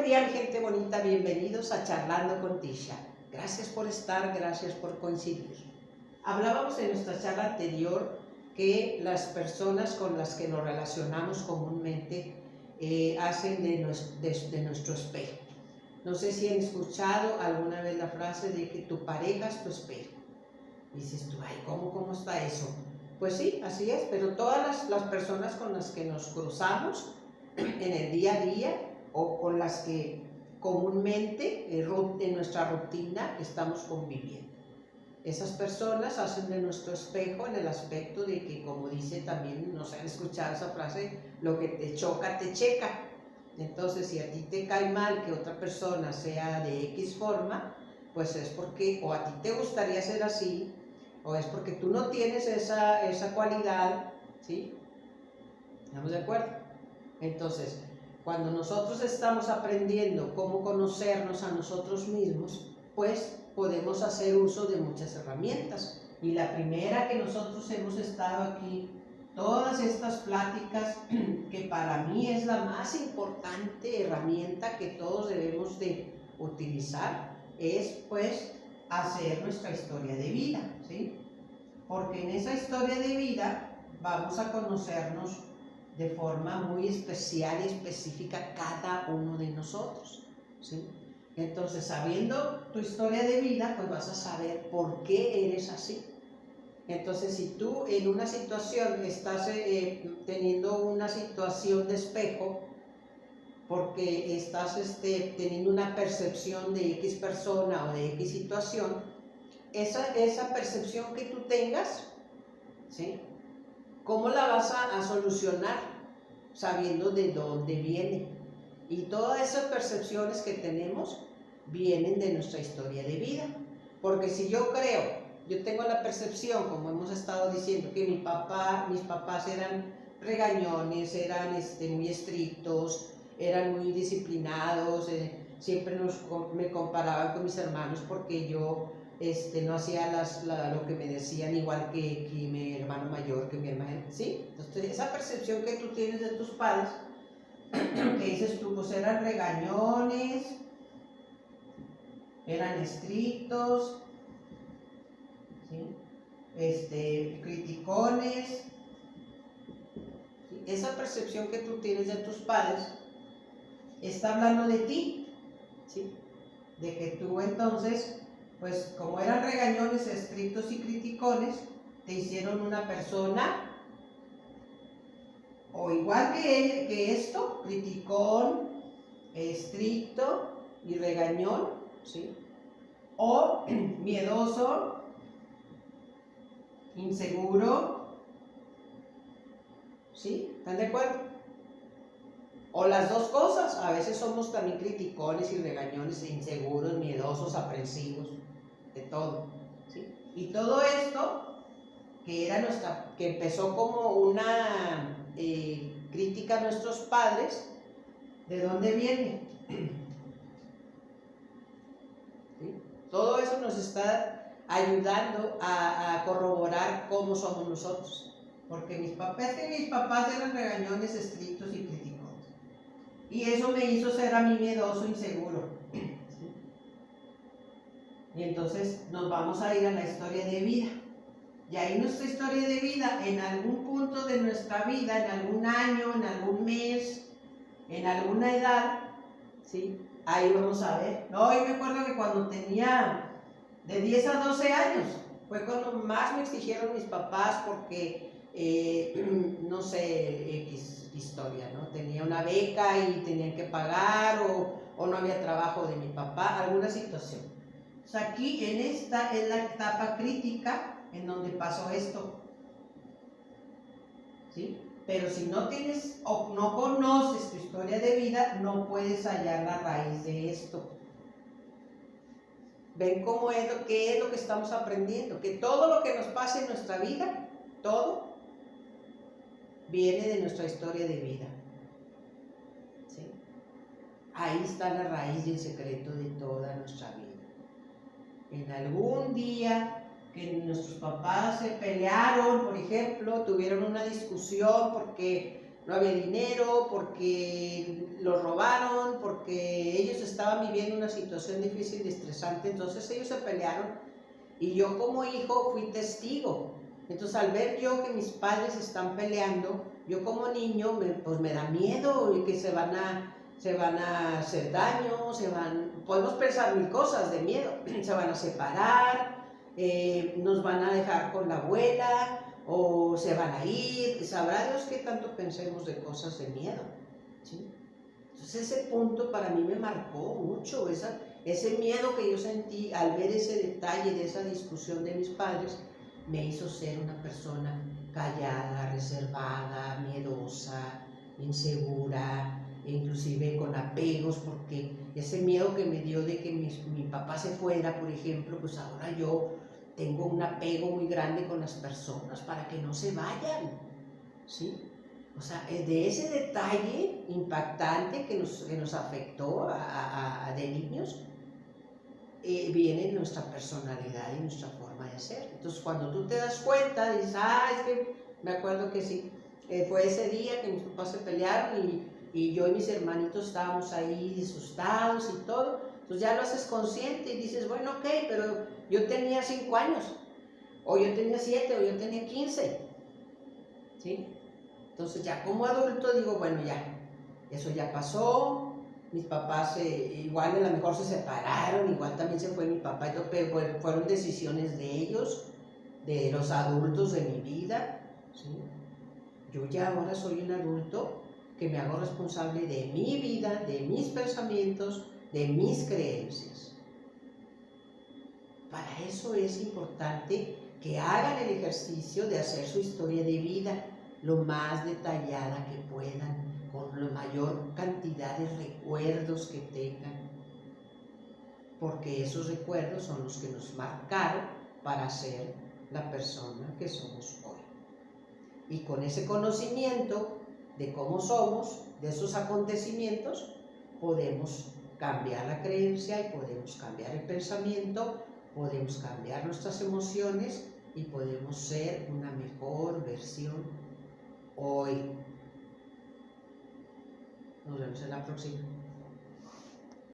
día, mi gente bonita, bienvenidos a Charlando con Tisha. Gracias por estar, gracias por coincidir. Hablábamos en nuestra charla anterior que las personas con las que nos relacionamos comúnmente hacen de nuestro espejo. No sé si han escuchado alguna vez la frase de que tu pareja es tu espejo. Dices tú, ay, ¿cómo está eso? Pues sí, así es, pero todas las personas con las que nos cruzamos en el día a día o con las que comúnmente en nuestra rutina estamos conviviendo. Esas personas hacen de nuestro espejo en el aspecto de que, como dice también, no sé, han escuchado esa frase, lo que te choca, te checa. Entonces, si a ti te cae mal que otra persona sea de X forma, pues es porque o a ti te gustaría ser así, o es porque tú no tienes esa cualidad, ¿sí? ¿Estamos de acuerdo? Entonces, cuando nosotros estamos aprendiendo cómo conocernos a nosotros mismos, pues podemos hacer uso de muchas herramientas. Y la primera que nosotros hemos estado aquí, todas estas pláticas, que para mí es la más importante herramienta que todos debemos de utilizar, es pues hacer nuestra historia de vida, ¿sí? Porque en esa historia de vida vamos a conocernos de forma muy especial y específica cada uno de nosotros, ¿sí? Entonces, sabiendo tu historia de vida, pues vas a saber por qué eres así. Entonces, si tú en una situación estás teniendo una situación de espejo, porque estás teniendo una percepción de X persona o de X situación, esa percepción que tú tengas, ¿sí? ¿Cómo la vas a solucionar? Sabiendo de dónde viene. Y todas esas percepciones que tenemos vienen de nuestra historia de vida. Porque si yo tengo la percepción, como hemos estado diciendo, que mis papás eran regañones, eran muy estrictos, eran muy disciplinados, siempre me comparaban con mis hermanos porque yo no hacía lo que me decían, igual que mi hermano mayor, que mi hermana, ¿sí? Entonces, esa percepción que tú tienes de tus padres, que dices tú, pues eran regañones, eran estrictos, ¿sí? Criticones, ¿sí? Esa percepción que tú tienes de tus padres está hablando de ti, ¿sí? De que tú entonces, pues como eran regañones, estrictos y criticones, te hicieron una persona o igual que esto, criticón, estricto y regañón, ¿sí? O miedoso, inseguro, ¿sí? ¿Están de acuerdo? O las dos cosas, a veces somos también criticones y regañones, inseguros, miedosos, aprensivos, de todo, ¿sí? Y todo esto, que empezó como una crítica a nuestros padres, ¿de dónde viene? ¿Sí? Todo eso nos está ayudando a corroborar cómo somos nosotros, porque mis papás eran regañones, estrictos y criticones. Y eso me hizo ser a mí miedoso, inseguro. ¿Sí? Y entonces nos vamos a ir a la historia de vida. Y ahí nuestra historia de vida, en algún punto de nuestra vida, en algún año, en algún mes, en alguna edad, ¿sí? Ahí vamos a ver. No, yo me acuerdo que cuando tenía de 10 a 12 años, fue cuando más me exigieron mis papás porque, no sé, X historia, ¿no? Tenía una beca y tenían que pagar o no había trabajo de mi papá, alguna situación. O sea, aquí en esta es la etapa crítica en donde pasó esto, ¿sí? Pero si no tienes o no conoces tu historia de vida, no puedes hallar la raíz de esto. ¿Ven cómo qué es lo que estamos aprendiendo? Que todo lo que nos pasa en nuestra vida, todo, viene de nuestra historia de vida. ¿Sí? Ahí está la raíz y el secreto de toda nuestra vida. En algún día que nuestros papás se pelearon, por ejemplo, tuvieron una discusión porque no había dinero, porque los robaron, porque estaban viviendo una situación difícil y estresante, entonces ellos se pelearon y yo como hijo fui testigo. Entonces al ver yo que mis padres están peleando, yo como niño pues me da miedo y que se van a hacer daño, podemos pensar mil cosas de miedo, se van a separar, nos van a dejar con la abuela o se van a ir, sabrá Dios qué tanto pensemos de cosas de miedo, ¿sí? Entonces ese punto para mí me marcó mucho, ese miedo que yo sentí al ver ese detalle de esa discusión de mis padres, me hizo ser una persona callada, reservada, miedosa, insegura, inclusive con apegos, porque ese miedo que me dio de que mi papá se fuera, por ejemplo, pues ahora yo tengo un apego muy grande con las personas para que no se vayan, ¿sí? O sea, de ese detalle impactante que nos afectó de niños, viene nuestra personalidad y nuestra forma de ser. Entonces, cuando tú te das cuenta, dices, es que me acuerdo que sí, fue ese día que mis papás se pelearon y yo y mis hermanitos estábamos ahí asustados y todo. Entonces ya lo haces consciente y dices, bueno, ok, pero yo tenía 5 años, o yo tenía 7, o yo tenía 15, ¿sí? Entonces ya como adulto digo, bueno, ya, eso ya pasó, mis papás igual a lo mejor se separaron, igual también se fue mi papá, pero fueron decisiones de ellos, de los adultos de mi vida, ¿sí? Yo ya ahora soy un adulto que me hago responsable de mi vida, de mis pensamientos, de mis creencias. Para eso es importante que hagan el ejercicio de hacer su historia de vida lo más detallada que puedan, con la mayor cantidad de recuerdos que tengan, porque esos recuerdos son los que nos marcaron para ser la persona que somos hoy. Y con ese conocimiento de cómo somos, de esos acontecimientos, podemos cambiar la creencia y podemos cambiar el pensamiento, podemos cambiar nuestras emociones y podemos ser una mejor versión hoy. Nos vemos en la próxima.